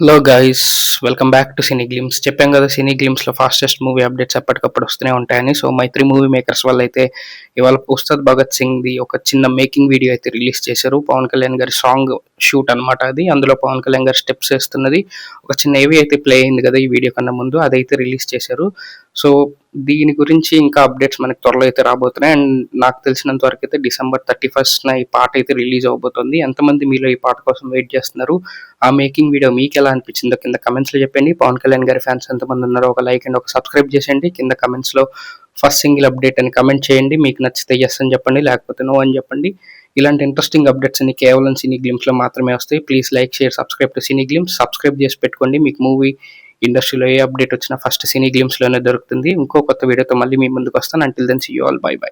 Hello guys, welcome back to cine glimpse. చెప్పాం కదా, సినీ గ్లిమ్స్లో fastest movie updates ఎప్పటికప్పుడు వస్తూనే ఉంటాయని. సో మైత్రి మూవీ మేకర్స్ వాళ్ళు అయితే ఇవాళ ఉస్తాద్ భగత్ సింగ్ది ఒక చిన్న మేకింగ్ వీడియో అయితే రిలీజ్ చేశారు. పవన్ కళ్యాణ్ గారి సాంగ్ షూట్ అనమాట అది. అందులో పవన్ కళ్యాణ్ గారి స్టెప్స్ వేస్తున్నది ఒక చిన్న ఏవి అయితే ప్లే అయింది కదా ఈ వీడియో కన్నా ముందు, అదైతే రిలీజ్ చేశారు. సో దీని గురించి ఇంకా అప్డేట్స్ మనకి త్వరలో అయితే రాబోతున్నాయి. అండ్ నాకు తెలిసినంత వరకు అయితే December 31st ఈ పాట అయితే రిలీజ్ అవబోతుంది. ఎంతమంది మీలో ఈ పాట కోసం వెయిట్ చేస్తున్నారు? ఆ మేకింగ్ వీడియో మీకు ఎలా అనిపించిందో కింద కమెంట్స్లో చెప్పండి. పవన్ కళ్యాణ్ గారి ఫ్యాన్స్ ఎంతమంది ఉన్నారో ఒక లైక్ అండ్ ఒక సబ్స్క్రైబ్ చేసేయండి. కింద కమెంట్స్లో ఫస్ట్ సింగిల్ అప్డేట్ అని కమెంట్ చేయండి. మీకు నచ్చితే ఎస్ అని చెప్పండి, లేకపోతే నో అని చెప్పండి. ఇలాంటి ఇంట్రెస్టింగ్ అప్డేట్స్ అన్ని కేవలం సినీ గ్లిమ్స్లో మాత్రమే వస్తాయి. Please like, share, subscribe to cine glimpse. Subscribe చేసి పెట్టుకోండి. మీకు మూవీ ఇండస్ట్రీలో ఏ అప్డేట్ వచ్చినా ఫస్ట్ సినీ గ్లిమ్స్లోనే దొరుకుతుంది. ఇంకో కొత్త వీడియోతో మళ్ళీ మీ ముందుకు వస్తాను. Until then see you all, bye by.